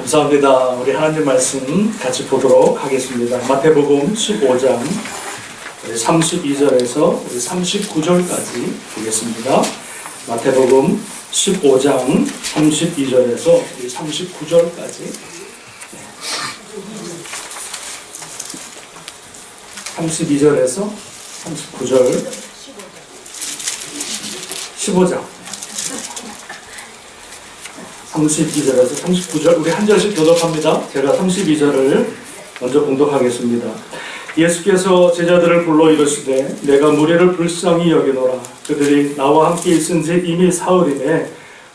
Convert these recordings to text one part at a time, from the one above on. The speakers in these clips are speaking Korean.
감사합니다. 우리 하나님 말씀 같이 보도록 하겠습니다. 마태복음 15장 32절에서 39절까지 보겠습니다. 마태복음 15장 32절에서 39절까지 32절에서 39절 15장 32절에서 39절 우리 한 절씩 교독합니다. 제가 32절을 먼저 봉독하겠습니다. 예수께서 제자들을 불러 이르시되 내가 무리를 불쌍히 여기노라. 그들이 나와 함께 있은지 이미 사흘이매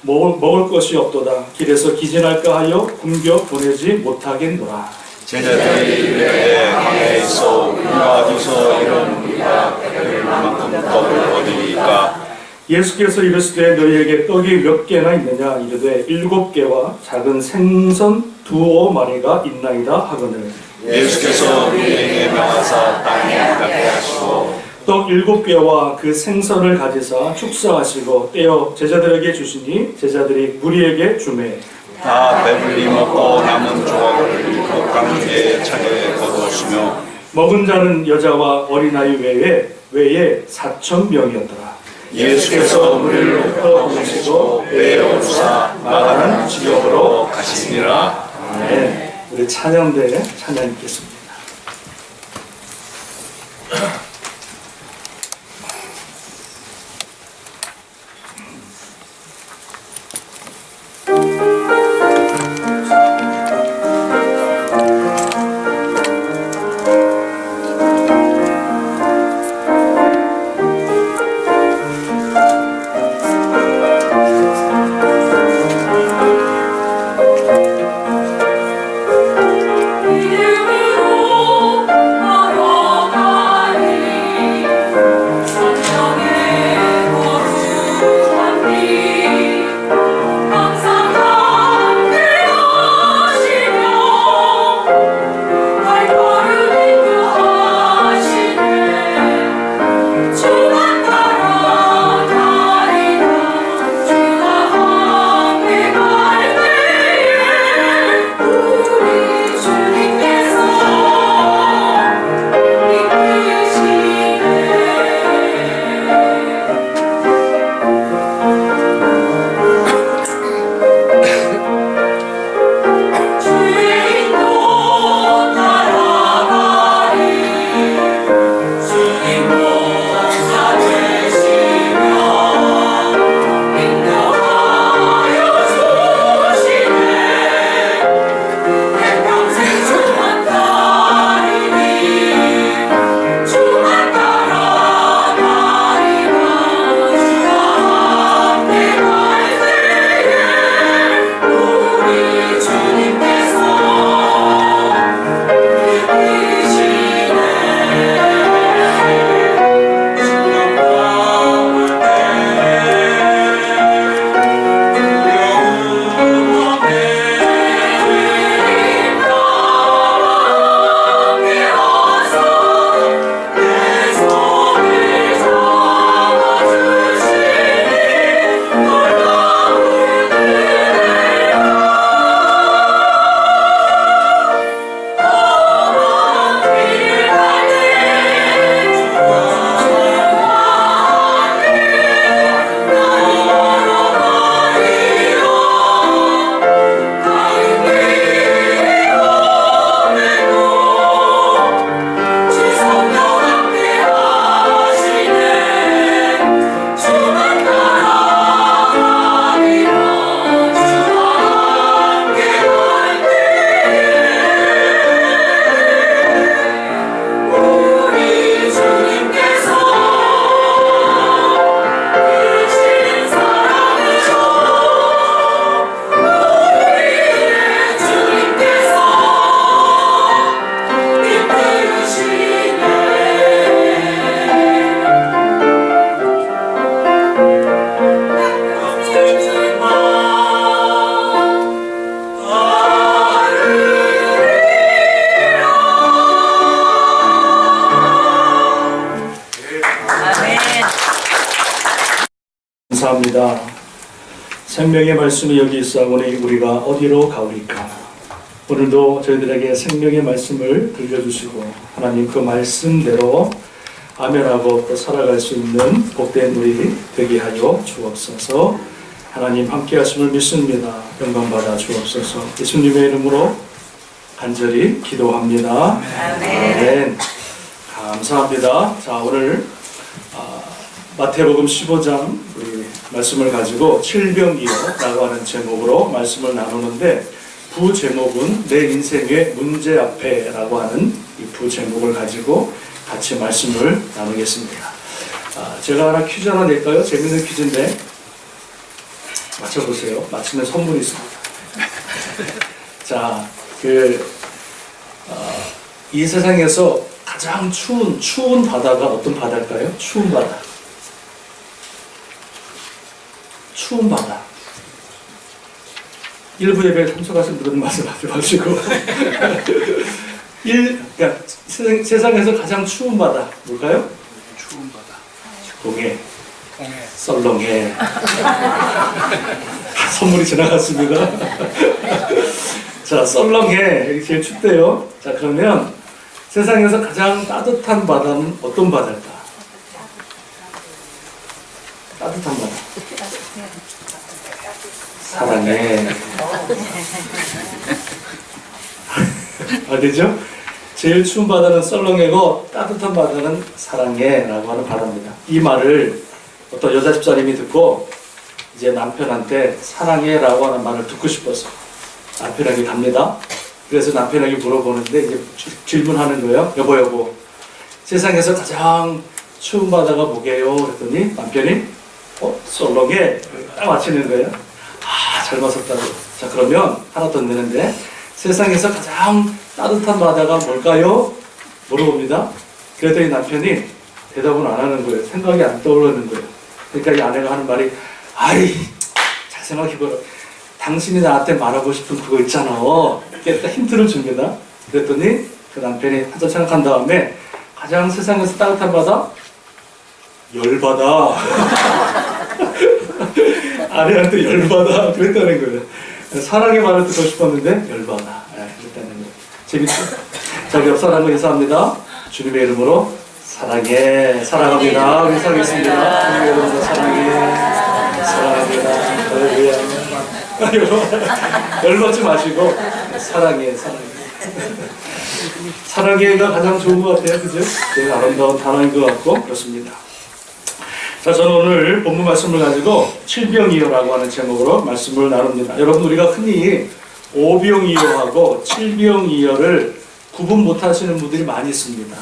먹을 것이 없도다. 길에서 기진할까 하여 굶겨 보내지 못하겠노라. 제자들이 이르되 강에 있어 우리가 어디서 이런 우리가 배를 만큼 떡을 얻으리까? 예수께서 이르시되 너희에게 떡이 몇 개나 있느냐? 이르되 7개와 작은 생선 2마리가 있나이다 하거늘. 예수께서 우리에게 명하사 땅에 닦게 하시고 떡 7개와 그 생선을 가지사 축사하시고 떼어 제자들에게 주시니 제자들이 무리에게 주매 다 배불리 먹고 남은 조각을 일곱 차게 거두었으며 먹은 자는 여자와 어린아이 외에 4,000명이었더라. 예수께서 우리를 높여 보내시고 배우사 나가는 지역으로 가시니라. 네, 우리 찬양대 찬양 읽겠습니다. 감사합니다. 생명의 말씀이 여기 있사오니 우리가 어디로 가오리까? 오늘도 저희들에게 생명의 말씀을 들려주시고 하나님 그 말씀대로 아멘하고 또 살아갈 수 있는 복된 우리 되게 하여 주옵소서. 하나님 함께 하심을 믿습니다. 영광받아 주옵소서. 예수님의 이름으로 간절히 기도합니다. 아멘. 감사합니다. 자, 오늘 마태복음 15장 우리 말씀을 가지고 칠병이어라고 하는 제목으로 말씀을 나누는데, 부제목은 내 인생의 문제 앞에라고 하는 이 부제목을 가지고 같이 말씀을 나누겠습니다. 제가 하나 퀴즈 하나 낼까요? 재밌는 퀴즈인데 맞춰보세요. 맞추면 선물이 있습니다. 자, 이 세상에서 가장 추운 바다가 어떤 바다일까요? 추운 바다. 추운 바다. 일부 예배에 참석하신 분들은 말씀하지 마시고 그러니까 세상에서 가장 추운 바다 뭘까요? 추운 바다. 동해, 썰렁해. 선물이 지나갔습니다. 자, 썰렁해. 여기 제일 춥대요. 자, 그러면 세상에서 가장 따뜻한 바다는 어떤 바다일까? 따뜻한 바다. 사랑해. 되죠? 제일 추운 바다는 썰렁해고 따뜻한 바다는 사랑해 라고 하는 바다입니다. 이 말을 어떤 여자 집사님이 듣고 이제 남편한테 사랑해 라고 하는 말을 듣고 싶어서 남편에게 갑니다. 그래서 남편에게 물어보는데 이제 질문하는 거예요. 여보, 세상에서 가장 추운 바다가 뭐게요? 그랬더니 남편이 썰렁해. 딱 맞히는 거예요. 잘 맞았다고. 자, 그러면 하나 더 내는데, 세상에서 가장 따뜻한 바다가 뭘까요? 물어봅니다. 그랬더니 남편이 대답은 안 하는 거예요. 생각이 안 떠오르는 거예요. 그러니까 이 아내가 하는 말이, 잘 생각해봐라. 당신이 나한테 말하고 싶은 그거 있잖아. 이렇게 딱 힌트를 줍니다. 그랬더니 그 남편이 한참 생각한 다음에, 가장 세상에서 따뜻한 바다? 열바다. 아내한테 열받아 그랬다는 거예요. 사랑의 말을 듣고 싶었는데 열받아 그랬다는 거예요. 재밌죠? 자, 옆 사람을 인사합니다. 주님의 이름으로 사랑해. 사랑합니다. 인사하겠습니다. 주님의 이름으로 사랑합니다. 열받지 마시고 사랑해. 사랑해가 가장 좋은 것 같아요. 그죠? 되게 아름다운 단어인 것 같고 그렇습니다. 자, 저는 오늘 본문 말씀을 가지고 칠병이어라고 하는 제목으로 말씀을 나눕니다. 여러분, 우리가 흔히 오병이어하고 칠병이어를 구분 못하시는 분들이 많이 있습니다.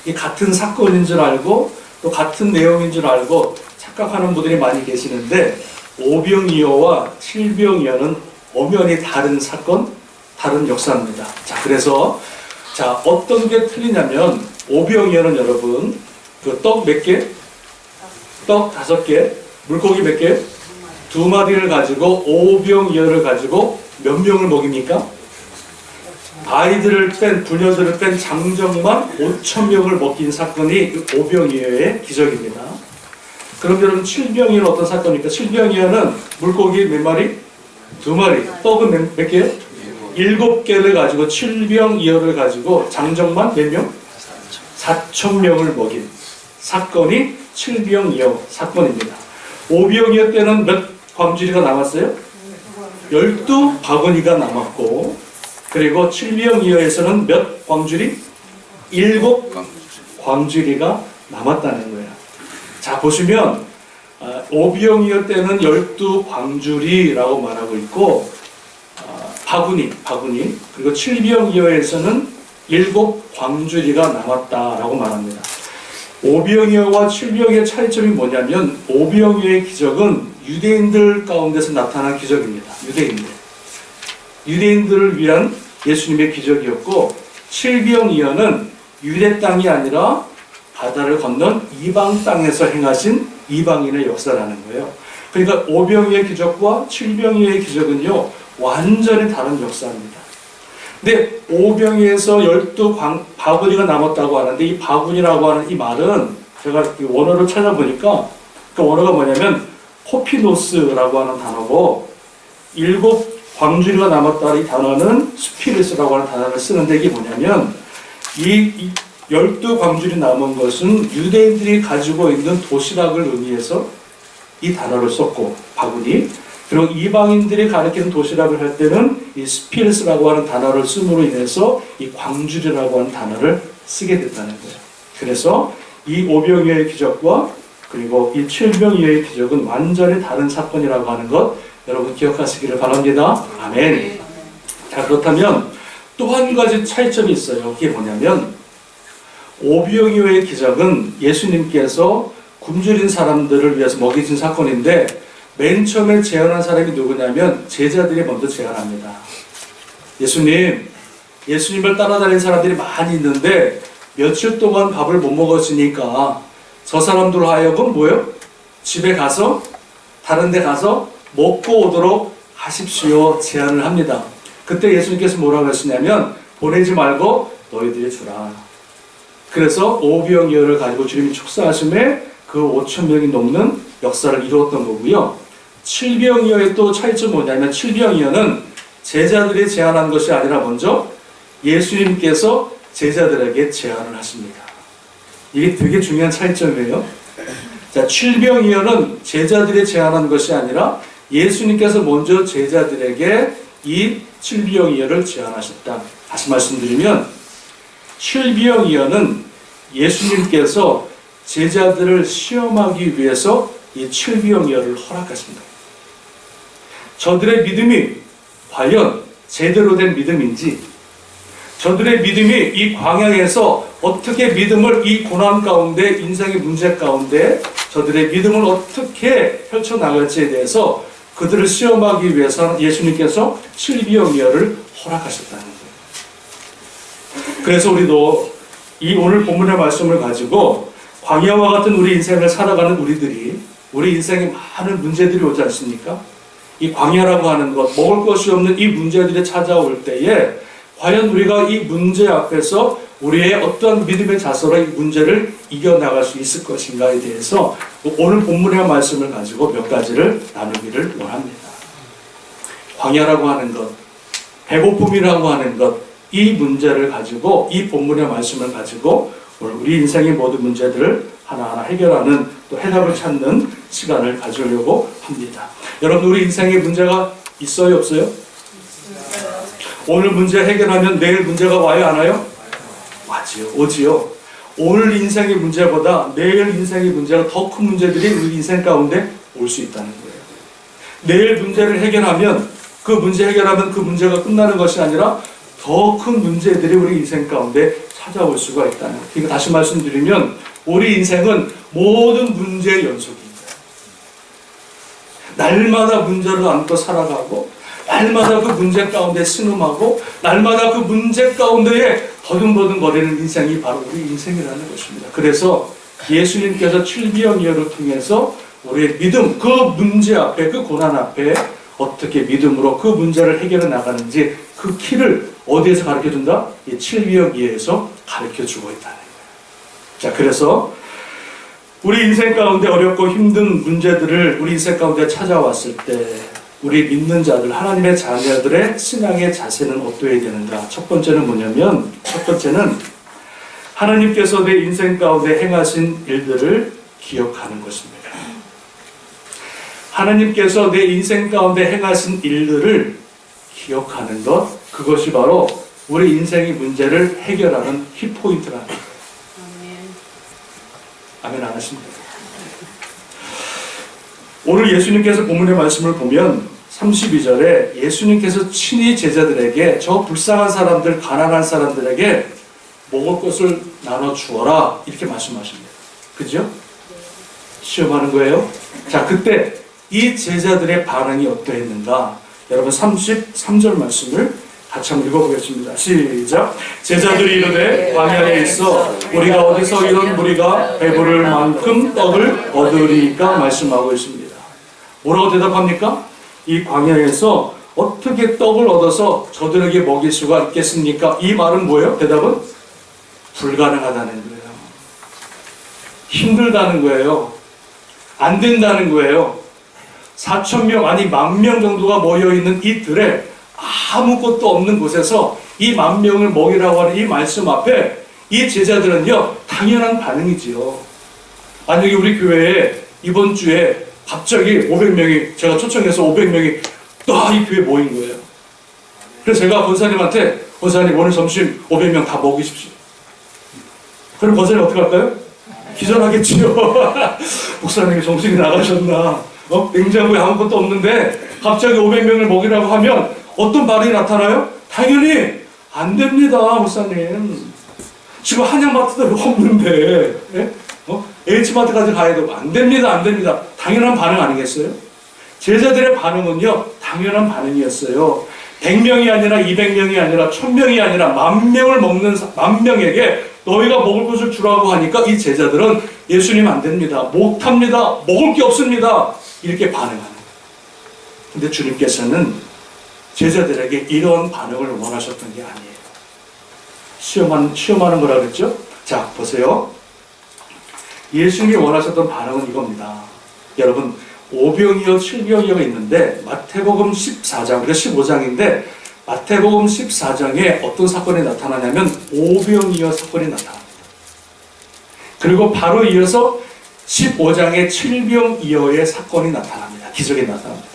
이 같은 사건인 줄 알고 또 같은 내용인 줄 알고 착각하는 분들이 많이 계시는데, 오병이어와 칠병이어는 엄연히 다른 사건, 다른 역사입니다. 자, 그래서 어떤 게 틀리냐면, 오병이어는 여러분 그 떡 몇 개? 떡 5개, 물고기 몇 개? 2마리를 가지고 오병이어를 가지고 몇 명을 먹입니까? 아이들을 뺀, 부녀들을 뺀 장정만 5,000명을 먹인 사건이 오병이어의 기적입니다. 그럼 여러분, 칠병이어는 어떤 사건입니까? 칠병이어는 물고기 몇 마리? 2마리. 떡은 몇 개요? 7개를 가지고 칠병이어를 가지고 장정만 몇 명? 4,000명을 먹인 사건이 칠병이어 사건입니다. 오병이어 때는 몇 광주리가 남았어요? 12바구니가 남았고, 그리고 칠병이어에서는 몇 광주리? 7광주리가 남았다는 거예요. 자, 보시면 오병이어 때는 12광주리라고 말하고 있고, 바구니, 그리고 칠병이어에서는 7광주리가 남았다라고 말합니다. 오병이어와 칠병이어의 차이점이 뭐냐면, 오병이어의 기적은 유대인들 가운데서 나타난 기적입니다. 유대인들을 위한 예수님의 기적이었고, 칠병이어는 유대 땅이 아니라 바다를 건넌 이방 땅에서 행하신 이방인의 역사라는 거예요. 그러니까 오병이어의 기적과 칠병이어의 기적은요, 완전히 다른 역사입니다. 근데 오병이어에서 12바구니가 남았다고 하는데, 이 바구니라고 하는 이 말은 제가 원어를 찾아보니까 그 원어가 뭐냐면 코피노스라고 하는 단어고, 광주리가 남았다. 이 단어는 스피릿이라고 하는 단어를 쓰는데 이게 뭐냐면 이 12광주리 남은 것은 유대인들이 가지고 있는 도시락을 의미해서 이 단어를 썼고 바구니, 그리고 이방인들이 가리키는 도시락을 할 때는 이 스피릿이라고 하는 단어를 씀으로 인해서 이 광주리라고 하는 단어를 쓰게 됐다는 거예요. 그래서 이 오병이어의 기적과 그리고 이 칠병이어의 기적은 완전히 다른 사건이라고 하는 것 여러분 기억하시기를 바랍니다. 아멘. 자, 그렇다면 또 한 가지 차이점이 있어요. 그게 뭐냐면 오병이어의 기적은 예수님께서 굶주린 사람들을 위해서 먹이신 사건인데 맨 처음에 제안한 사람이 누구냐면 제자들이 먼저 제안합니다. 예수님을 따라다니는 사람들이 많이 있는데 며칠 동안 밥을 못 먹었으니까 저 사람들로 하여금 뭐요? 집에 가서 다른 데 가서 먹고 오도록 하십시오 제안을 합니다. 그때 예수님께서 뭐라고 했으냐면 보내지 말고 너희들이 주라. 그래서 오병이어를 가지고 주님이 축사하심에 그 5,000명이 넘는 역사를 이루었던 거고요. 칠병이어의 또 차이점이 뭐냐면 칠병이어는 제자들이 제안한 것이 아니라 먼저 예수님께서 제자들에게 제안을 하십니다. 이게 되게 중요한 차이점이에요. 자, 칠병이어는 제자들이 제안한 것이 아니라 예수님께서 먼저 제자들에게 이 칠병이어를 제안하셨다. 다시 말씀드리면 칠병이어는 예수님께서 제자들을 시험하기 위해서 이 칠병이어를 허락하십니다. 저들의 믿음이 과연 제대로 된 믿음인지, 저들의 믿음이 이 광야에서 어떻게 믿음을 이 고난 가운데, 인생의 문제 가운데 저들의 믿음을 어떻게 펼쳐나갈지에 대해서 그들을 시험하기 위해서 예수님께서 칠병이어를 허락하셨다는 거예요. 그래서 우리도 이 오늘 본문의 말씀을 가지고 광야와 같은 우리 인생을 살아가는 우리 인생에 많은 문제들이 오지 않습니까? 이 광야라고 하는 것, 먹을 것이 없는 이 문제들이 찾아올 때에 과연 우리가 이 문제 앞에서 우리의 어떤 믿음의 자세로 이 문제를 이겨나갈 수 있을 것인가에 대해서 오늘 본문의 말씀을 가지고 몇 가지를 나누기를 원합니다. 광야라고 하는 것, 배고픔이라고 하는 것, 이 문제를 가지고 이 본문의 말씀을 가지고 오늘 우리 인생의 모든 문제들을 하나하나 해결하는 또 해답을 찾는 시간을 가지려고 합니다. 여러분 우리 인생에 문제가 있어요 없어요? 오늘 문제 해결하면 내일 문제가 와요 안 와요? 오지요. 오늘 인생의 문제보다 내일 인생의 문제가 더 큰 문제들이 우리 인생 가운데 올 수 있다는 거예요. 내일 문제를 해결하면 그 문제가 끝나는 것이 아니라 더 큰 문제들이 우리 인생 가운데 찾아올 수가 있다는 거예요. 그러니까 다시 말씀드리면 우리 인생은 모든 문제의 연속입니다. 날마다 문제를 안고 살아가고 날마다 그 문제 가운데 신음하고 날마다 그 문제 가운데에 더듬더듬 거리는 인생이 바로 우리 인생이라는 것입니다. 그래서 예수님께서 칠병이어를 통해서 우리의 믿음, 그 문제 앞에, 그 고난 앞에 어떻게 믿음으로 그 문제를 해결해 나가는지 그 키를 어디에서 가르쳐준다? 이 칠병이어에서 가르쳐주고 있다는 거예요. 자, 그래서 우리 인생 가운데 어렵고 힘든 문제들을 우리 인생 가운데 찾아왔을 때 우리 믿는 자들, 하나님의 자녀들의 신앙의 자세는 어떠해야 되는가? 첫 번째는 뭐냐면, 하나님께서 내 인생 가운데 행하신 일들을 기억하는 것입니다. 하나님께서 내 인생 가운데 행하신 일들을 기억하는 것, 그것이 바로 우리 인생의 문제를 해결하는 키포인트라는 거예요. 아멘 안 하십니까? 오늘 예수님께서 본문의 말씀을 보면 32절에 예수님께서 친히 제자들에게 저 불쌍한 사람들, 가난한 사람들에게 먹을 것을 나눠 주어라 이렇게 말씀하십니다. 그죠? 시험하는 거예요. 자, 그때 이 제자들의 반응이 어떠했는가? 여러분 33절 말씀을 같이 한번 읽어보겠습니다. 시작. 제자들이 이르되 광야에 있어 우리가 어디서 이런 무리가 배부를 만큼 떡을 얻으리까 말씀하고 있습니다. 뭐라고 대답합니까? 이 광야에서 어떻게 떡을 얻어서 저들에게 먹일 수가 있겠습니까? 이 말은 뭐예요? 대답은 불가능하다는 거예요. 힘들다는 거예요. 안 된다는 거예요. 4,000명 아니 10,000명 정도가 모여있는 이 들에 아무것도 없는 곳에서 이 10,000명을 먹이라고 하는 이 말씀 앞에 이 제자들은요 당연한 반응이지요. 만약에 우리 교회에 이번 주에 갑자기 500명이 제가 초청해서 500명이 또 이 교회에 모인 거예요. 그래서 제가 권사님한테 권사님 오늘 점심 500명 다 먹이십시오. 그럼 권사님 어떻게 할까요? 기절하겠지요. 목사님이 정신이 나가셨나? 냉장고에 아무것도 없는데 갑자기 500명을 먹이라고 하면 어떤 반응이 나타나요? 당연히 안 됩니다, 목사님. 지금 한양마트도 없는데 H마트까지 가야 되고 안 됩니다, 안 됩니다. 당연한 반응 아니겠어요? 제자들의 반응은요 당연한 반응이었어요. 100명이 아니라 200명이 아니라 1000명이 아니라 10,000명을 먹는 10,000명에게 너희가 먹을 것을 주라고 하니까 이 제자들은 예수님 안 됩니다, 못합니다, 먹을 게 없습니다 이렇게 반응하는 거예요. 근데 주님께서는 제자들에게 이런 반응을 원하셨던 게 아니에요. 시험하는 거라 그랬죠? 자 보세요. 예수님이 원하셨던 반응은 이겁니다. 여러분 5병이어 7병이어가 있는데 마태복음 14장, 그러니까 15장인데 마태복음 14장에 어떤 사건이 나타나냐면 5병이어 사건이 나타납니다. 그리고 바로 이어서 15장에 7병이어의 사건이 나타납니다. 기적이 나타납니다.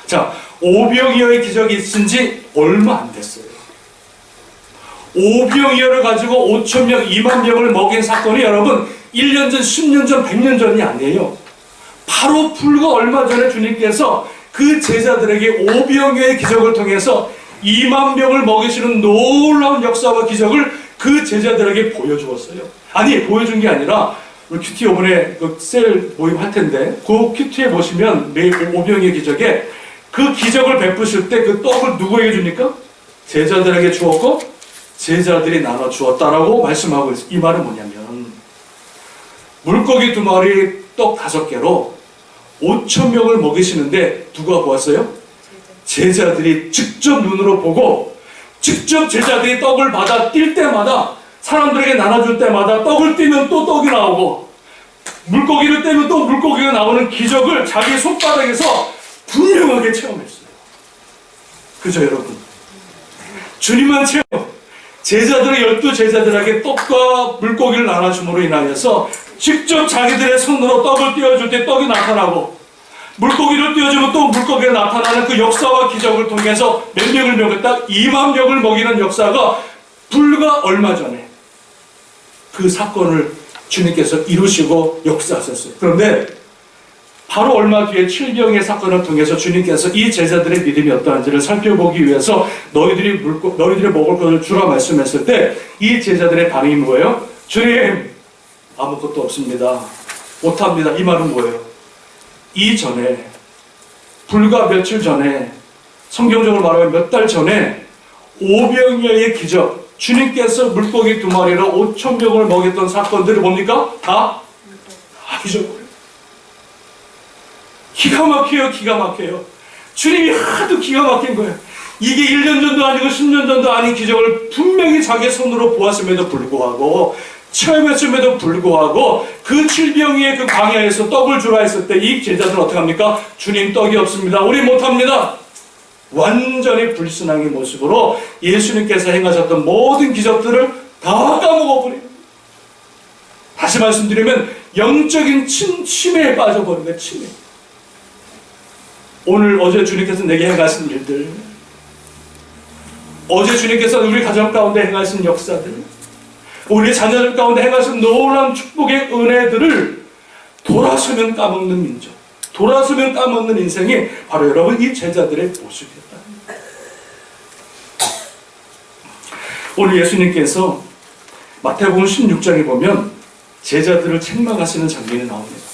자, 5병이어의 기적이 있은 지 얼마 안 됐어요. 5병이어를 가지고 5,000명, 20,000명을 먹인 사건이 여러분 1년 전, 10년 전, 100년 전이 아니에요. 바로 불과 얼마 전에 주님께서 그 제자들에게 5병이어의 기적을 통해서 20,000명을 먹이시는 놀라운 역사와 기적을 그 제자들에게 보여주었어요. 아니 보여준 게 아니라 우리 큐티 이번에 그 셀 모임 할 텐데 그 큐티에 보시면 매일 5병이어의 기적에 그 기적을 베푸실 때 그 떡을 누구에게 줍니까? 제자들에게 주었고 제자들이 나눠 주었다라고 말씀하고 있어요. 이 말은 뭐냐면 물고기 2마리 떡 5개로 5,000명을 먹이시는데 누가 보았어요? 제자들이 직접 눈으로 보고 직접 제자들이 떡을 받아 뛸 때마다 사람들에게 나눠줄 때마다 떡을 띄면 또 떡이 나오고 물고기를 떼면 또 물고기가 나오는 기적을 자기 손바닥에서 분명하게 체험했어요. 그죠 여러분? 주님만 체험. 제자들의 12제자들에게 떡과 물고기를 나눠줌으로 인하여서 직접 자기들의 손으로 떡을 띄워줄 때 떡이 나타나고 물고기를 띄워주면 또 물고기가 나타나는 그 역사와 기적을 통해서 몇 명을 먹였다? 20,000명을 먹이는 역사가 불과 얼마 전에 그 사건을 주님께서 이루시고 역사하셨어요. 그런데 바로 얼마 뒤에 7병의 사건을 통해서 주님께서 이 제자들의 믿음이 어떠한지를 살펴보기 위해서 너희들이 먹을 것을 주라 말씀했을 때 이 제자들의 반응이 뭐예요? 주님 아무것도 없습니다, 못합니다. 이 말은 뭐예요? 이전에 불과 며칠 전에 성경적으로 말하면 몇 달 전에 5병이어의 기적, 주님께서 물고기 2마리로 5,000명을 먹였던 사건들이 뭡니까? 다 잊어버려요. 기가 막혀요. 기가 막혀요. 주님이 하도 기가 막힌 거예요. 이게 1년 전도 아니고 10년 전도 아닌 기적을 분명히 자기 손으로 보았음에도 불구하고 체험했음에도 불구하고 그 7병이의 그 광야에서 떡을 주라 했을 때 이 제자들은 어떻게 합니까? 주님 떡이 없습니다, 우리 못합니다. 완전히 불순항의 모습으로 예수님께서 행하셨던 모든 기적들을 다 까먹어버립니다. 다시 말씀드리면 영적인 침해에 빠져버린 거예요. 침해. 오늘 어제 주님께서 내게 행하신 일들, 어제 주님께서 우리 가정 가운데 행하신 역사들, 우리 자녀들 가운데 행하신 놀라운 축복의 은혜들을 돌아서면 까먹는 민족, 돌아서면 까먹는 인생이 바로 여러분 이 제자들의 모습이었다. 오늘 예수님께서 마태복음 16장에 보면 제자들을 책망하시는 장면이 나옵니다.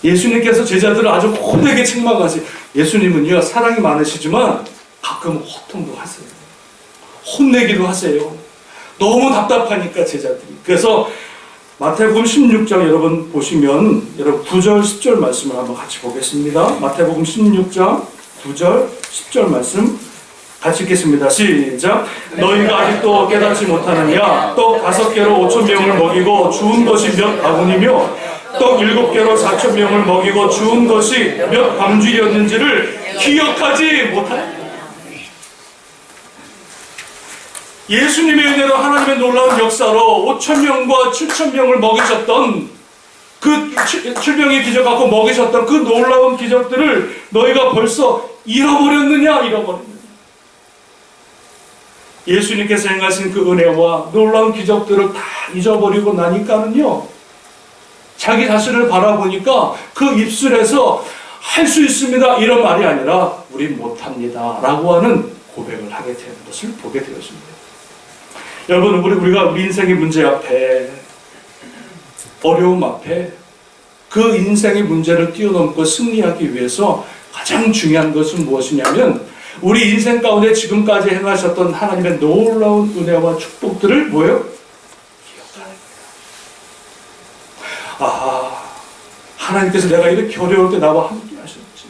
예수님께서 제자들을 아주 호되게 책망하세요. 예수님은요 사랑이 많으시지만 가끔 호통도 하세요. 혼내기도 하세요. 너무 답답하니까 제자들이. 그래서 마태복음 16장 여러분 보시면 여러분 9절 10절 말씀을 한번 같이 보겠습니다. 마태복음 16장 9절 10절 말씀 같이 읽겠습니다. 시작. 너희가 아직도 깨닫지 못하느냐? 떡 5개로 5,000명을 먹이고 주운 것이 몇 바구니며 떡 7개로 4,000명을 먹이고 주운 것이 몇 밤줄이었는지를 기억하지 못하였다. 예수님의 은혜로 하나님의 놀라운 역사로 5,000명과 7,000명을 먹이셨던 그 7명의 기적 갖고 먹이셨던 그 놀라운 기적들을 너희가 벌써 잃어버렸느냐? 잃어버렸느냐? 예수님께서 행하신 그 은혜와 놀라운 기적들을 다 잊어버리고 나니까는요, 자기 자신을 바라보니까 그 입술에서 할 수 있습니다 이런 말이 아니라 우린 못합니다 라고 하는 고백을 하게 되는 것을 보게 되었습니다. 여러분, 우리가 우리 인생의 문제 앞에, 어려움 앞에 그 인생의 문제를 뛰어넘고 승리하기 위해서 가장 중요한 것은 무엇이냐면 우리 인생 가운데 지금까지 행하셨던 하나님의 놀라운 은혜와 축복들을 뭐예요? 기억하는 거예요. 아, 하나님께서 내가 이렇게 어려울 때 나와 함께 하셨지.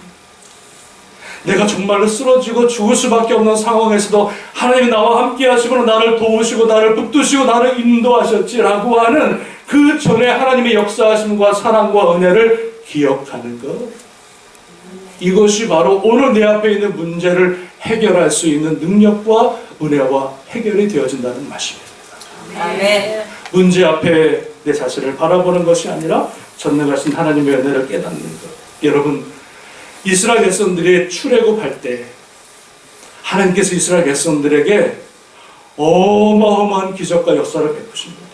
내가 정말로 쓰러지고 죽을 수밖에 없는 상황에서도 하나님이 나와 함께 하시고 나를 도우시고 나를 붙드시고 나를 인도하셨지라고 하는 그 전에 하나님의 역사하심과 사랑과 은혜를 기억하는 것. 이것이 바로 오늘 내 앞에 있는 문제를 해결할 수 있는 능력과 은혜와 해결이 되어진다는 말씀입니다. 아멘. 문제 앞에 내 자신을 바라보는 것이 아니라 전능하신 하나님의 은혜를 깨닫는 것. 여러분, 이스라엘 백성들이 출애굽할 때 하나님께서 이스라엘 백성들에게 어마어마한 기적과 역사를 베푸십니다.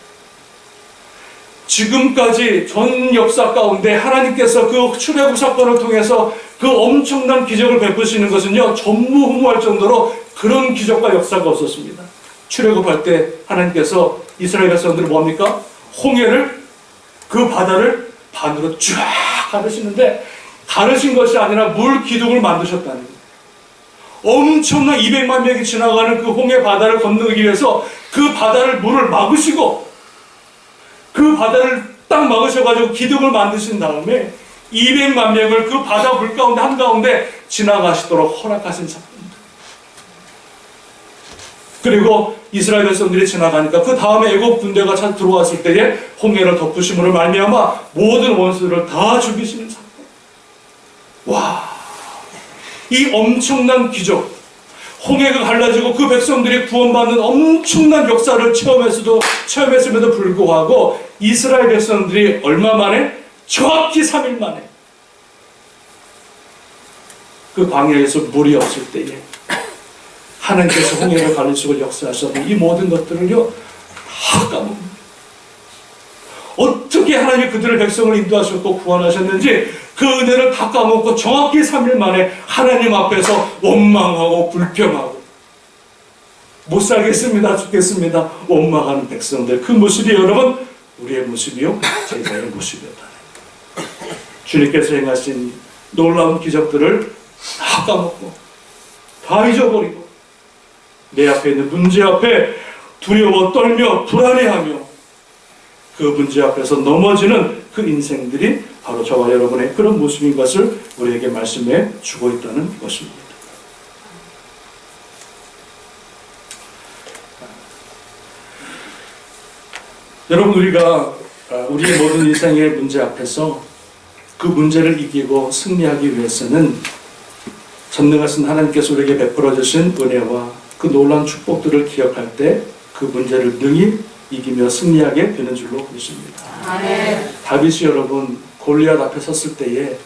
지금까지 전 역사 가운데 하나님께서 그 출애굽 사건을 통해서 그 엄청난 기적을 베푸시는 것은요, 전무후무할 정도로 그런 기적과 역사가 없었습니다. 출애굽할 때 하나님께서 이스라엘 백성들을 뭡니까? 홍해를, 그 바다를 반으로 쫙 가르시는데 가르신 것이 아니라 물 기둥을 만드셨다는 거예요. 엄청난 200만 명이 지나가는 그 홍해 바다를 건너기 위해서 그 바다를 물을 막으시고 그 바다를 딱 막으셔가지고 기둥을 만드신 다음에 200만 명을 그 바다 물 가운데 한가운데 지나가시도록 허락하신 사건입니다. 그리고 이스라엘 백성들이 지나가니까 그 다음에 애굽 군대가 들어왔을 때에 홍해를 덮으심으로 말미암아 모든 원수들을 다 죽이시는 사건. 와, 이 엄청난 기적, 홍해가 갈라지고 그 백성들이 구원받는 엄청난 역사를 체험했음에도 불구하고 이스라엘 백성들이 얼마 만에? 정확히 3일 만에 그 광야에서 물이 없을 때에 하나님께서 홍해를 갈라지고 역사하셨던 이 모든 것들을요 다 까먹습니다. 어떻게 하나님이 그들의 백성을 인도하셨고 구원하셨는지 그 은혜를 다 까먹고 정확히 3일 만에 하나님 앞에서 원망하고 불평하고 못 살겠습니다, 죽겠습니다 원망하는 백성들, 그 모습이 여러분 우리의 모습이요 제자의 모습이었다. 주님께서 행하신 놀라운 기적들을 다 까먹고 다 잊어버리고 내 앞에 있는 문제 앞에 두려워 떨며 불안해하며 그 문제 앞에서 넘어지는 그 인생들이 바로 저와 여러분의 그런 모습인 것을 우리에게 말씀해 주고 있다는 것입니다. 여러분, 우리가 우리의 모든 인생의 문제 앞에서 그 문제를 이기고 승리하기 위해서는 전능하신 하나님께서 우리에게 베풀어 주신 은혜와 그 놀라운 축복들을 기억할 때 그 문제를 능히 이기며 승리하게 되는 줄로 믿습니다. 아멘. 다윗이 여러분 골리앗 앞에 섰을 때에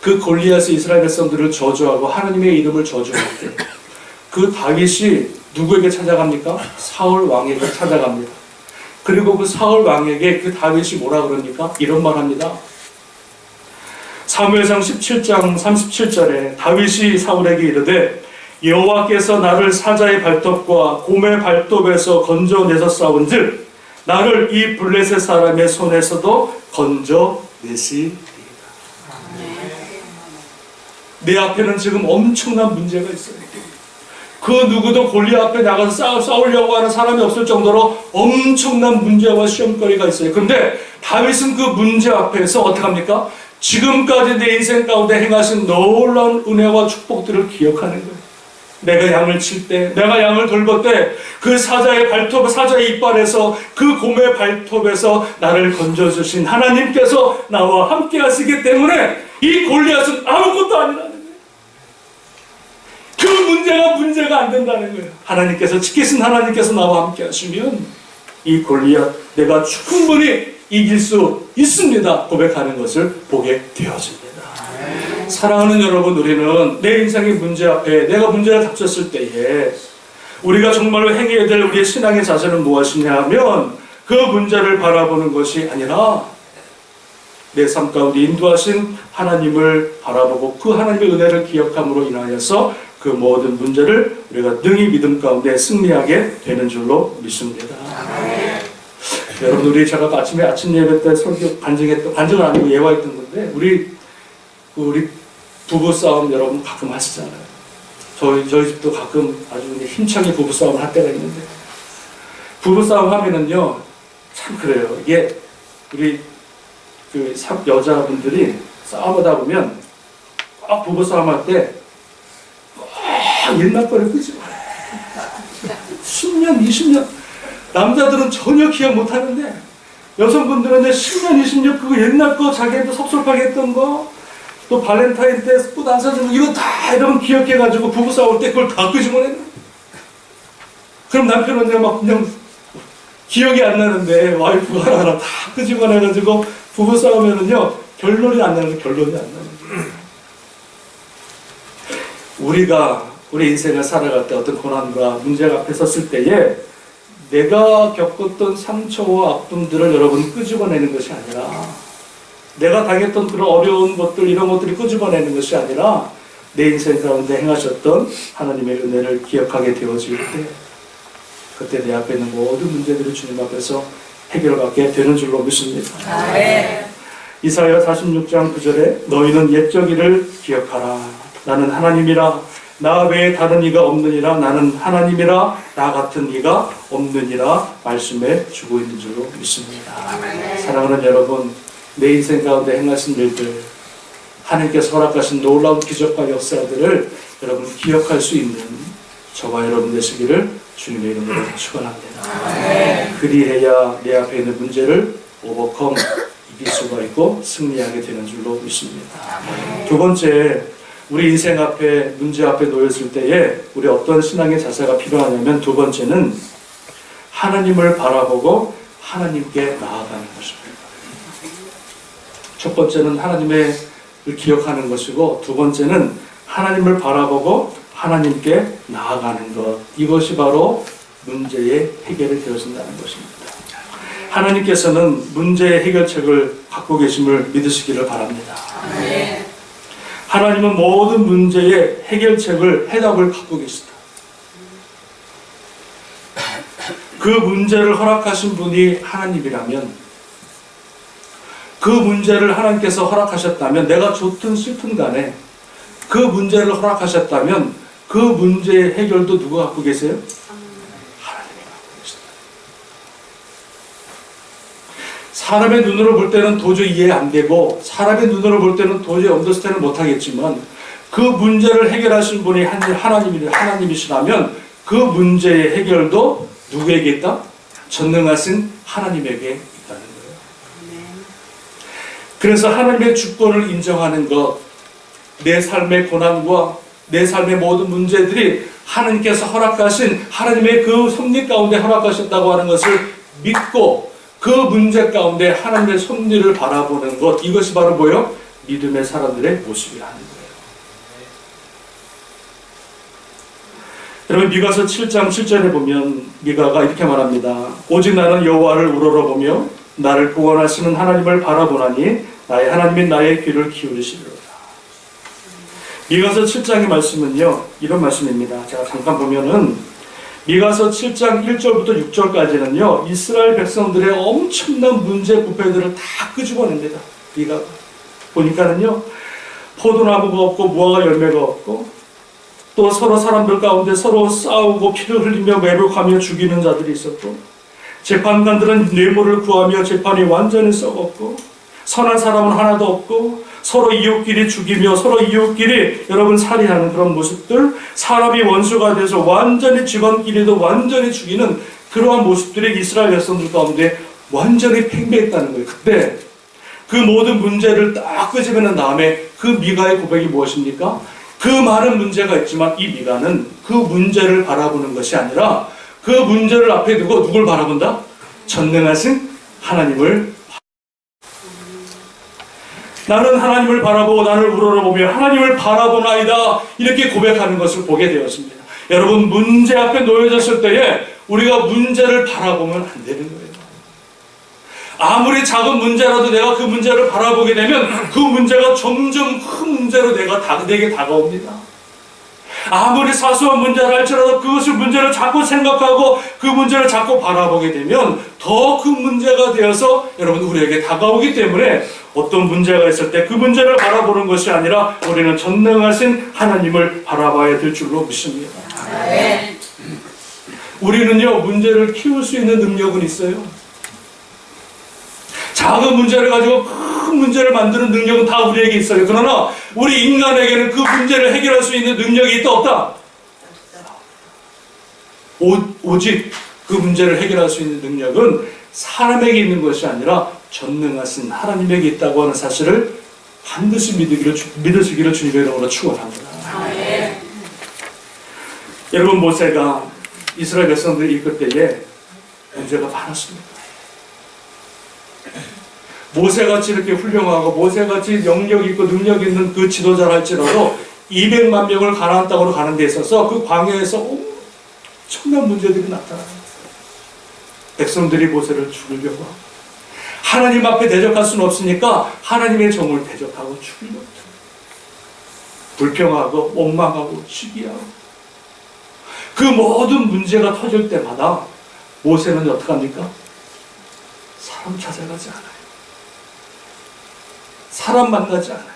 그 골리앗이 이스라엘 백성들을 저주하고 하나님의 이름을 저주할 때 그 다윗이 누구에게 찾아갑니까? 사울 왕에게 찾아갑니다. 그리고 그 사울 왕에게 그 다윗이 뭐라 그럽니까? 이런 말 합니다. 사무엘상 17장 37절에 다윗이 사울에게 이르되 여호와께서 나를 사자의 발톱과 곰의 발톱에서 건져내서 싸운즉 나를 이 블레셋 사람의 손에서도 건져내시리이다. 내 앞에는 지금 엄청난 문제가 있어요. 그 누구도 골리앗 앞에 나가서 싸우려고 하는 사람이 없을 정도로 엄청난 문제와 시험거리가 있어요. 그런데 다윗은 그 문제 앞에서 어떻게 합니까? 지금까지 내 인생 가운데 행하신 놀라운 은혜와 축복들을 기억하는 거예요. 내가 양을 칠 때, 내가 양을 돌볼 때 그 사자의 발톱, 사자의 이빨에서 그 곰의 발톱에서 나를 건져주신 하나님께서 나와 함께 하시기 때문에 이 골리앗은 아무것도 아니라는 거예요. 그 문제가 안 된다는 거예요. 하나님께서 지키신 하나님께서 나와 함께 하시면 이 골리앗 내가 충분히 이길 수 있습니다 고백하는 것을 보게 되어집니다. 사랑하는 여러분, 우리는 내 인생의 문제 앞에 내가 문제가 닥쳤을 때에 우리가 정말로 행해야 될 우리의 신앙의 자세는 무엇이냐 하면 그 문제를 바라보는 것이 아니라 내 삶 가운데 인도하신 하나님을 바라보고 그 하나님의 은혜를 기억함으로 인하여서 그 모든 문제를 우리가 능히 믿음 가운데 승리하게 되는 줄로 믿습니다. 여러분, 우리 제가 아침 예배 때 설교 간증은 아니고 예화했던 건데 우리 부부 싸움 여러분 가끔 하시잖아요. 저희 집도 가끔 아주 힘차게 부부 싸움을 할 때가 있는데 부부 싸움 하면은요 참 그래요. 이게 우리 그 여자분들이 싸움하다 보면 꼭 부부 싸움할 때 옛날 거를 끄지 말아요. 10년, 20년 남자들은 전혀 기억 못하는데 여성분들은 10년, 20년 그거 옛날 거 자기한테 섭섭하게 했던 거 또 발렌타인 때 꽃 안 사주는 거 이거 다 이러면 기억해가지고 부부 싸울 때 그걸 다 끄집어내는 거예요. 그럼 남편은 막 그냥 기억이 안 나는데 와이프가 하나하나 다 끄집어내가지고 부부 싸우면은요 결론이 안 나는 거예요. 우리가 우리 인생을 살아갈 때 어떤 고난과 문제가 앞에 섰을 때에 내가 겪었던 상처와 아픔들을 여러분 끄집어내는 것이 아니라 내가 당했던 그런 어려운 것들 이런 것들이 끄집어내는 것이 아니라 내 인생 가운데 행하셨던 하나님의 은혜를 기억하게 되어질 때 그때 내 앞에 있는 모든 문제들을 주님 앞에서 해결받게 되는 줄로 믿습니다. 이사야 46장 9절에 너희는 옛적 일을 기억하라. 나는 하나님이라 나 외에 다른 이가 없느니라. 나는 하나님이라 나 같은 이가 없느니라 말씀해 주고 있는 줄로 믿습니다. 사랑하는 여러분, 내 인생 가운데 행하신 일들 하나님께서 허락하신 놀라운 기적과 역사들을 여러분 기억할 수 있는 저와 여러분 되시기를 주님의 이름으로 축원합니다. 그리해야 내 앞에 있는 문제를 오버컴 이길 수가 있고 승리하게 되는 줄로 믿습니다. 두 번째, 우리 인생 앞에 문제 앞에 놓였을 때에 우리 어떤 신앙의 자세가 필요하냐면 두 번째는 하나님을 바라보고 하나님께 나아가는 것입니다. 첫 번째는 하나님을 기억하는 것이고 두 번째는 하나님을 바라보고 하나님께 나아가는 것. 이것이 바로 문제의 해결이 되어진다는 것입니다. 하나님께서는 문제의 해결책을 갖고 계심을 믿으시기를 바랍니다. 하나님은 모든 문제의 해결책을, 해답을 갖고 계시다. 그 문제를 허락하신 분이 하나님이라면 그 문제를 하나님께서 허락하셨다면 내가 좋든 싫든 간에 그 문제를 허락하셨다면 그 문제의 해결도 누가 갖고 계세요? 하나님이 갖고 계시다. 사람의 눈으로 볼 때는 도저히 이해 안 되고 사람의 눈으로 볼 때는 도저히 언더스탠을 못하겠지만 그 문제를 해결하신 분이 하나님이시라면 그 문제의 해결도 누구에게 있다? 전능하신 하나님에게 있다는 거예요. 그래서 하나님의 주권을 인정하는 것, 내 삶의 고난과 내 삶의 모든 문제들이 하나님께서 허락하신 하나님의 그 섭리 가운데 허락하셨다고 하는 것을 믿고 그 문제 가운데 하나님의 섭리를 바라보는 것, 이것이 바로 뭐예요? 믿음의 사람들의 모습이라는 거예요. 여러분, 미가서 7장 7절에 보면 미가가 이렇게 말합니다. 오직 나는 여호와를 우러러보며 나를 구원하시는 하나님을 바라보나니 나의 하나님인 나의 귀를 기울이시리로다. 미가서 7장의 말씀은요 이런 말씀입니다. 제가 잠깐 보면은 미가서 7장 1절부터 6절까지는요 이스라엘 백성들의 엄청난 문제 부패들을 다 끄집어냅니다. 미가가 보니까는요 포도나무가 없고 무화과 열매가 없고 또 서로 사람들 가운데 서로 싸우고 피를 흘리며 매복하며 죽이는 자들이 있었고 재판관들은 뇌물을 구하며 재판이 완전히 썩었고 선한 사람은 하나도 없고 서로 이웃끼리 죽이며 서로 이웃끼리 여러분 살해하는 그런 모습들, 사람이 원수가 돼서 완전히 집안끼리도 완전히 죽이는 그러한 모습들이 이스라엘 백성들 가운데 완전히 팽배했다는 거예요. 그때 그 모든 문제를 딱 끄집어낸 다음에 그 미가의 고백이 무엇입니까? 그 많은 문제가 있지만 이 미가는 그 문제를 바라보는 것이 아니라 그 문제를 앞에 두고 누굴 바라본다? 전능하신 하나님을. 나는 하나님을 바라보고 나를 우러러보며 하나님을 바라보나이다, 이렇게 고백하는 것을 보게 되었습니다. 여러분, 문제 앞에 놓여졌을 때에 우리가 문제를 바라보면 안 되는 거예요. 아무리 작은 문제라도 내가 그 문제를 바라보게 되면 그 문제가 점점 큰 문제로 내게 다가옵니다. 아무리 사소한 문제라 할지라도 그것을 문제를 자꾸 생각하고 그 문제를 자꾸 바라보게 되면 더 큰 문제가 되어서 여러분 우리에게 다가오기 때문에 어떤 문제가 있을 때 그 문제를 바라보는 것이 아니라 우리는 전능하신 하나님을 바라봐야 될 줄로 믿습니다. 네. 우리는요, 문제를 키울 수 있는 능력은 있어요. 작은 문제를 가지고 큰 문제를 만드는 능력은 다 우리에게 있어요. 그러나 우리 인간에게는 그 문제를 해결할 수 있는 능력이 있다 없다? 오직 그 문제를 해결할 수 있는 능력은 사람에게 있는 것이 아니라 전능하신 하나님에게 있다고 하는 사실을 반드시 믿으시기를 주님의 이름으로 축원합니다. 네. 여러분, 모세가 이스라엘 백성들을 이끌 때에 문제가 많았습니다. 모세같이 이렇게 훌륭하고 모세같이 영역 있고 능력 있는 그 지도자랄지라도 200만 명을 가나안 땅으로 가는 데 있어서 그 광야에서 엄청난 문제들이 나타나요. 백성들이 모세를 죽이려고 하고 하나님 앞에 대적할 수는 없으니까 하나님의 종을 대적하고 죽이려고 해요. 불평하고 원망하고 시기하고 그 모든 문제가 터질 때마다 모세는 어떻게 합니까? 사람 찾아가지 않아요. 사람 만나지 않아요.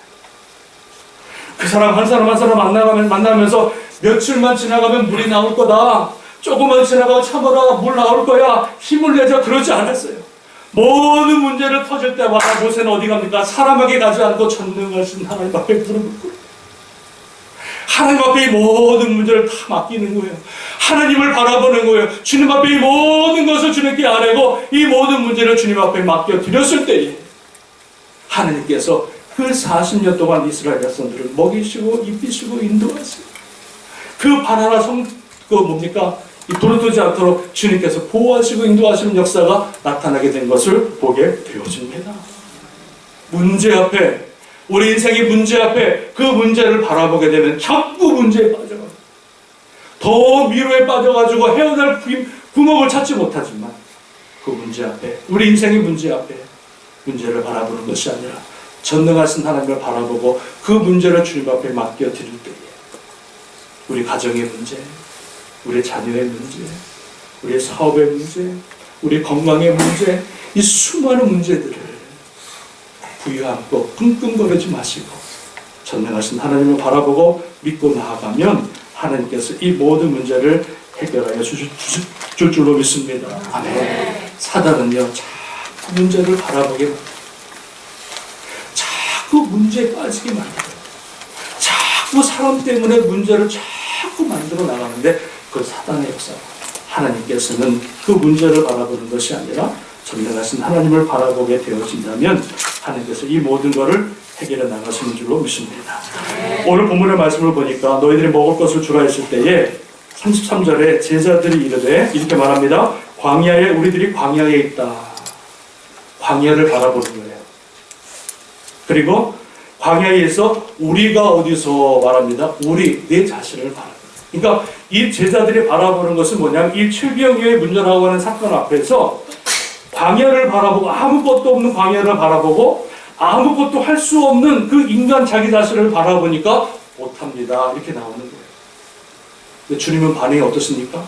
그 사람 한 사람 한 사람 만나면서 며칠만 지나가면 물이 나올 거다, 조금만 지나가면 참아라, 물 나올 거야, 힘을 내자, 그러지 않았어요. 모든 문제를 터질 때마다 모세는 어디 갑니까? 사람에게 가지 않고 전능하신 하나님 앞에 무릎을 꿇고 하나님 앞에 이 모든 문제를 다 맡기는 거예요. 하나님을 바라보는 거예요. 주님 앞에 이 모든 것을 주님께 아뢰고 이 모든 문제를 주님 앞에 맡겨드렸을 때에 하나님께서 그 40년 동안 이스라엘 백성들을 먹이시고 입히시고 인도하시고 그 바나나 이 부르뜨지 않도록 주님께서 보호하시고 인도하시는 역사가 나타나게 된 것을 보게 되어집니다. 문제 앞에, 우리 인생의 문제 앞에 그 문제를 바라보게 되면 자꾸 문제에 빠져가고 더 미로에 빠져가지고 헤어날 구멍을 찾지 못하지만 그 문제 앞에, 우리 인생의 문제 앞에 문제를 바라보는 것이 아니라 전능하신 하나님을 바라보고 그 문제를 주님 앞에 맡겨드릴 때에 우리 가정의 문제, 우리 자녀의 문제, 우리 사업의 문제, 우리 건강의 문제, 이 수많은 문제들을 부여하고 끙끙거리지 마시고 전능하신 하나님을 바라보고 믿고 나아가면 하나님께서 이 모든 문제를 해결하여 주실 줄로 믿습니다. 아멘. 사단은요, 자꾸 문제를 바라보게 만들어요. 자꾸 문제에 빠지게 만들어요. 자꾸 사람 때문에 문제를 자꾸 만들어 나가는데 그 사단의 역사, 하나님께서는 그 문제를 바라보는 것이 아니라 전능하신 하나님을 바라보게 되어진다면 하나님께서 이 모든 것을 해결해 나가시는 줄로 믿습니다. 오늘 본문의 말씀을 보니까 너희들이 먹을 것을 주라 했을 때에 33절에 제자들이 이르되 이렇게 말합니다. 우리들이 광야에 있다. 광야를 바라보는 거예요. 그리고 광야에서 우리가 어디서 말합니다. 내 자신을 바라보는. 그러니까 이 제자들이 바라보는 것은 뭐냐면 이 칠병교의 문제라고 하는 사건 앞에서 광야를 바라보고 아무것도 없는 광야를 바라보고 아무것도 할 수 없는 그 인간 자기 자신을 바라보니까 못합니다. 이렇게 나오는 거예요. 근데 주님은 반응이 어떻습니까?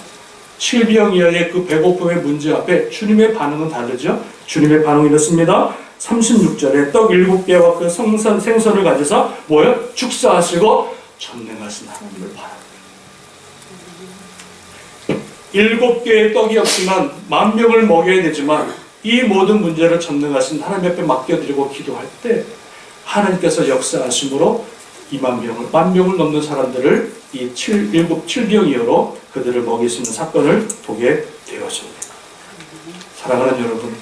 칠병이어의 그 배고픔의 문제 앞에 주님의 반응은 다르죠. 주님의 반응이 이렇습니다. 36절에 떡 7개와 그 생선을 가져서 축사하시고 전능하신 하나님을 바라보는 7개의 떡이 없지만 10,000명을 먹여야 되지만 이 모든 문제를 전능하신 하나님 앞에 맡겨드리고 기도할 때 하나님께서 역사하심으로 10,000명을 넘는 사람들을 이 7병이어로 그들을 먹일 수 있는 사건을 보게 되었습니다. 사랑하는 여러분,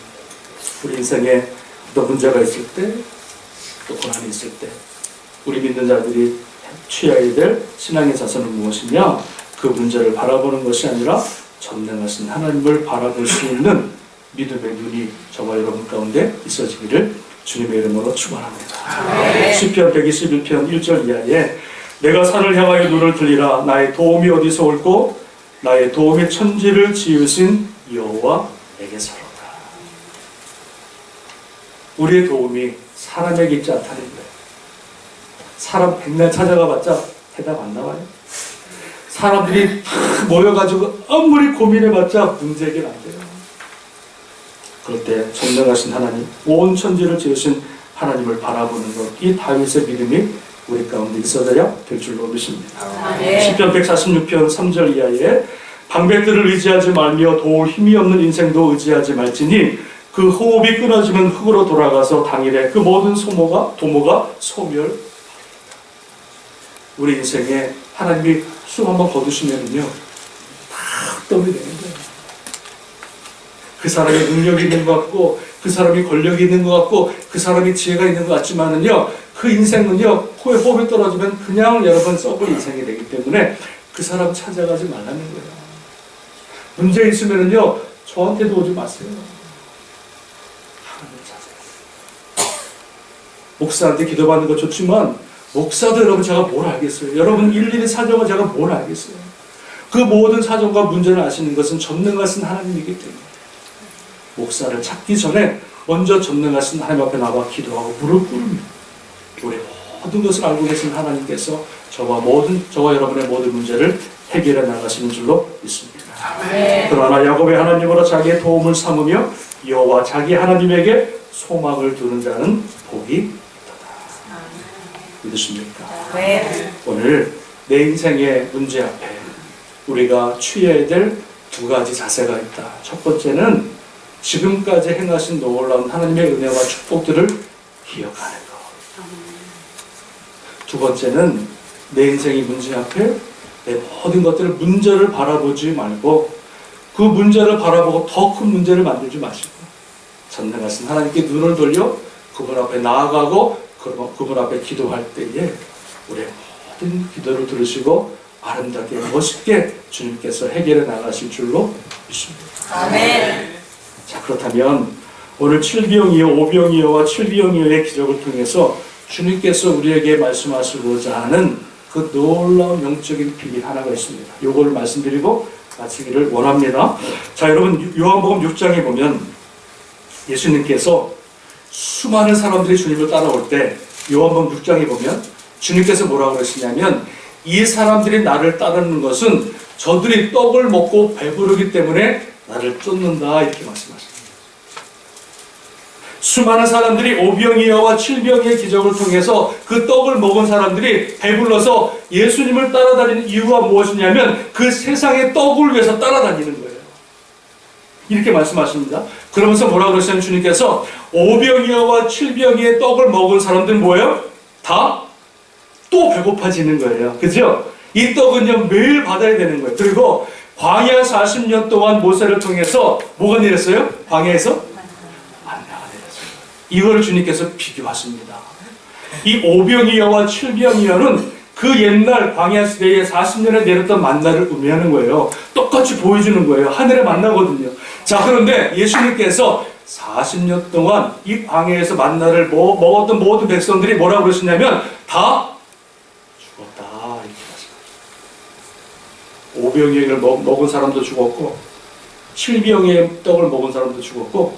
우리 인생에 어떤 문제가 있을 때, 또 고난이 있을 때 우리 믿는 자들이 취해야 될 신앙의 자세는 무엇이냐? 그 문제를 바라보는 것이 아니라 전능하신 하나님을 바라볼 수 있는 믿음의 눈이 저와 여러분 가운데 있어지기를 주님의 이름으로 축원합니다. 시편 121편 1절 이하에 내가 산을 향하여 눈을 들리라. 나의 도움이 어디서 올고 나의 도움이 천지를 지으신 여호와에게서로다. 우리의 도움이 사람에게 있지 않다는 거예요. 사람 백날 찾아가봤자 대답 안 나와요. 사람들이 모여가지고 아무리 고민해봤자 문제 해결 안 돼요. 그럴 때 전능하신 하나님, 온 천지를 지으신 하나님을 바라보는 것, 이 다윗의 믿음이 우리 가운데 있어야 될 줄로 믿습니다. 시편 146편 3절 이하에 방백들을 의지하지 말며 도울 힘이 없는 인생도 의지하지 말지니 그 호흡이 끊어지면 흙으로 돌아가서 당일에 그 모든 도모가 소멸. 우리 인생에 하나님이 숨 한번 거두시면은요, 다 흙덤이 되는 거예요. 그 사람이 능력이 있는 것 같고, 그 사람이 권력이 있는 것 같고, 그 사람이 지혜가 있는 것 같지만은요, 그 인생은요, 코에 호흡이 떨어지면 그냥 여러분 썩을 인생이 되기 때문에 그 사람 찾아가지 말라는 거예요. 문제 있으면은요, 저한테도 오지 마세요. 하나님 찾아가세요. 목사한테 기도받는 거 좋지만, 목사도 여러분 제가 뭘 알겠어요? 여러분 일일이 사정을 제가 뭘 알겠어요? 그 모든 사정과 문제를 아시는 것은 전능하신 하나님이기 때문에 목사를 찾기 전에 먼저 전능하신 하나님 앞에 나와 기도하고 무릎 꿇습니다. 우리 모든 것을 알고 계신 하나님께서 저와 여러분의 모든 문제를 해결해 나가시는 줄로 믿습니다. 그러나 야곱의 하나님으로 자기의 도움을 삼으며 여호와 자기 하나님에게 소망을 두는 자는 복이 있다. 믿으십니까? 오늘 내 인생의 문제 앞에 우리가 취해야 될 두 가지 자세가 있다. 첫 번째는 지금까지 행하신 놀라운 하나님의 은혜와 축복들을 기억하는 것. 두 번째는 내 인생의 문제 앞에 내 모든 것들을 문제를 바라보지 말고 그 문제를 바라보고 더 큰 문제를 만들지 마시고 전능하신 하나님께 눈을 돌려 그분 앞에 나아가고 그분 앞에 기도할 때에 우리의 모든 기도를 들으시고 아름답게 멋있게 주님께서 해결해 나가실 줄로 믿습니다. 아멘. 자, 그렇다면 오늘 7병이요 5병이요와 7병이요의 기적을 통해서 주님께서 우리에게 말씀하시고자 하는 그 놀라운 영적인 비밀 하나가 있습니다. 요거를 말씀드리고 마치기를 원합니다. 자, 여러분 요한복음 6장에 보면 예수님께서 수많은 사람들이 주님을 따라올 때 요한복음 6장에 보면 주님께서 뭐라고 그러시냐면 이 사람들이 나를 따르는 것은 저들이 떡을 먹고 배부르기 때문에 나를 쫓는다 이렇게 말씀하십니다. 수많은 사람들이 5병이어와 7병의 기적을 통해서 그 떡을 먹은 사람들이 배불러서 예수님을 따라다니는 이유가 무엇이냐면 그 세상의 떡을 위해서 따라다니는 거예요. 이렇게 말씀하십니다. 그러면서 뭐라고 그러시냐면 주님께서 5병이어와 7병의 떡을 먹은 사람들은 뭐예요? 다 또 배고파지는 거예요. 그죠? 이 떡은요 매일 받아야 되는 거예요. 그리고 광야 40년 동안 모세를 통해서 뭐가 내렸어요? 광야에서? 만나가 내렸어요. 이거를 주님께서 비교하십니다. 이 5병이어와 7병이어는 그 옛날 광야 시대에 40년에 내렸던 만나를 의미하는 거예요. 똑같이 보여주는 거예요. 하늘의 만나거든요. 자, 그런데 예수님께서 40년 동안 이 광야에서 만나를 먹었던 모든 백성들이 뭐라고 그러시냐면 다 죽었다 이렇게 말씀하십니다. 5병의 떡을 먹은 사람도 죽었고 7병의 떡을 먹은 사람도 죽었고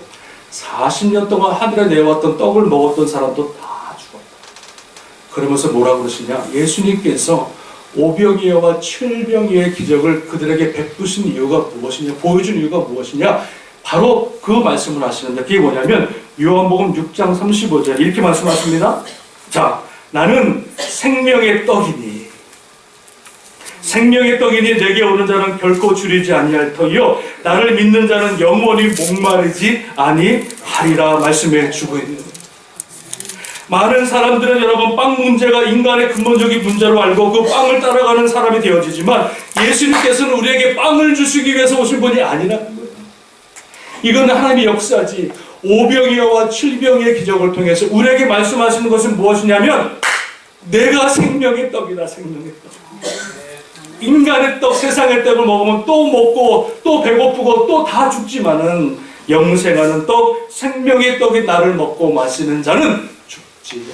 40년 동안 하늘에 내왔던 떡을 먹었던 사람도 다 죽었다. 그러면서 뭐라고 그러시냐? 예수님께서 5병이어와 7병이의 기적을 그들에게 베푸신 이유가 무엇이냐? 보여준 이유가 무엇이냐? 바로 그 말씀을 하시는데 그게 뭐냐면 요한복음 6장 35절 이렇게 말씀하십니다. 자, 나는 생명의 떡이니 내게 오는 자는 결코 줄이지 아니할 터이요 나를 믿는 자는 영원히 목마르지 아니하리라 말씀해 주고 있는 거예요. 많은 사람들은 여러분 빵 문제가 인간의 근본적인 문제로 알고 그 빵을 따라가는 사람이 되어지지만 예수님께서는 우리에게 빵을 주시기 위해서 오신 분이 아니라는 거예요. 이건 하나님의 역사지. 오병이어와 칠병의 기적을 통해서 우리에게 말씀하시는 것은 무엇이냐면 내가 생명의 떡이다. 생명의 떡. 인간의 떡, 세상의 떡을 먹으면 또 먹고 또 배고프고 또 다 죽지만은 영생하는 떡, 생명의 떡이 나를 먹고 마시는 자는 죽지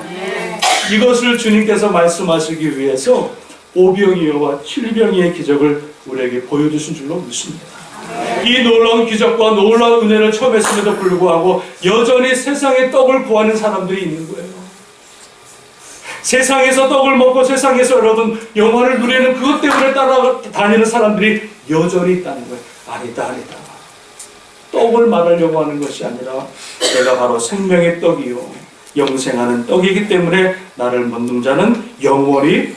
아니하리라. 이것을 주님께서 말씀하시기 위해서 오병이어와 칠병이의 기적을 우리에게 보여주신 줄로 믿습니다. 이 놀라운 기적과 놀라운 은혜를 처음 했음에도 불구하고 여전히 세상의 떡을 구하는 사람들이 있는 거예요. 세상에서 떡을 먹고 세상에서 여러분 영화를 누리는 그것 때문에 따라다니는 사람들이 여전히 있다는 거예요. 아니다. 떡을 말하려고 하는 것이 아니라 내가 바로 생명의 떡이요 영생하는 떡이기 때문에 나를 먹는 자는 영원히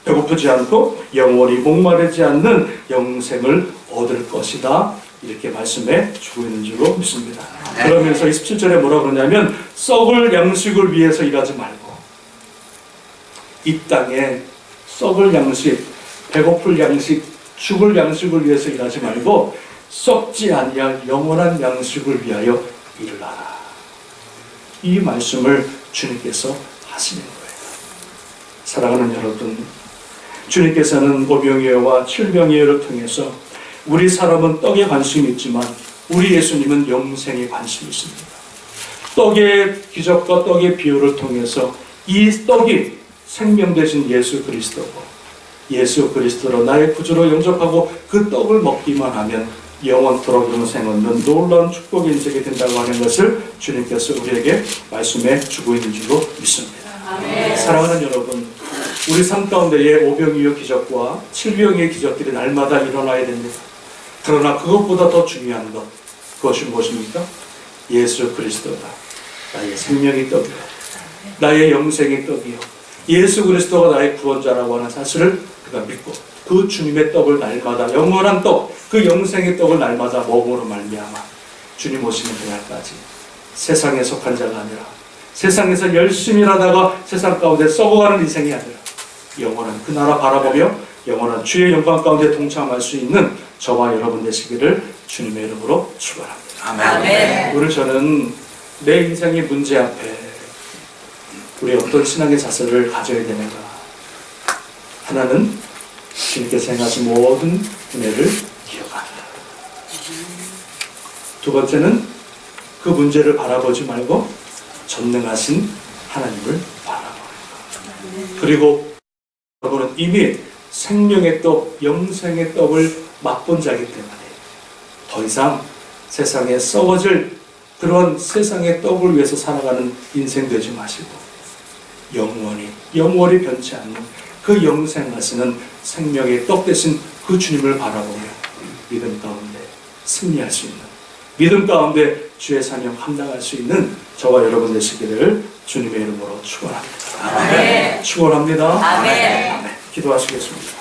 배고프지 않고 영원히 목마르지 않는 영생을 얻을 것이다. 이렇게 말씀해 주고 있는 줄로 믿습니다. 그러면서 27절에 뭐라고 그러냐면 썩을 양식을 위해서 일하지 말고 이 땅에 썩을 양식, 배고플 양식, 죽을 양식을 위해서 일하지 말고 썩지 아니할 영원한 양식을 위하여 일을 하라. 이 말씀을 주님께서 하시는 거예요. 사랑하는 여러분, 주님께서는 오병이어와 칠병이어를 통해서 우리 사람은 떡에 관심이 있지만 우리 예수님은 영생에 관심이 있습니다. 떡의 기적과 떡의 비유를 통해서 이 떡이 생명 되신 예수 그리스도고 예수 그리스도로 나의 구주로 영접하고 그 떡을 먹기만 하면 영원토록 영생 얻는 놀라운 축복의 인생이 된다고 하는 것을 주님께서 우리에게 말씀해 주고 있는 줄로 믿습니다. 아멘. 사랑하는 여러분, 우리 삶 가운데에 오병이어 기적과 칠병의 기적들이 날마다 일어나야 됩니다. 그러나 그것보다 더 중요한 것, 그것이 무엇입니까? 예수 그리스도가 나의 생명의 떡이요 나의 영생의 떡이요 예수 그리스도가 나의 구원자라고 하는 사실을 그가 믿고 그 주님의 떡을 날마다 영원한 떡, 그 영생의 떡을 날마다 먹음으로 말미암아 주님 오시는 그날까지 세상에 속한 자가 아니라 세상에서 열심히 일하다가 세상 가운데 썩어가는 인생이 아니라 영원한 그 나라 바라보며 영원한 주의 영광 가운데 동참할 수 있는 저와 여러분 되시기를 주님의 이름으로 축원합니다. 아멘. 오늘 저는 내 인생의 문제 앞에 우리 어떤 신앙의 자세를 가져야 되는가. 하나는 주님께서 행하신 모든 은혜를 기억한다. 두 번째는 그 문제를 바라보지 말고 전능하신 하나님을 바라보는 것. 그리고 여러분은 이미 생명의 떡, 영생의 떡을 맛본 자이기 때문에 더 이상 세상에 썩어질 그런 세상의 떡을 위해서 살아가는 인생 되지 마시고 영원히 변치 않는 그 영생하시는 생명의 떡 되신 그 주님을 바라보며 믿음 가운데 승리할 수 있는 믿음 가운데 주의 사명 감당할 수 있는 저와 여러분 되시기를 주님의 이름으로 축원합니다. 아멘. 축원합니다. 아멘. 기도하시겠습니다.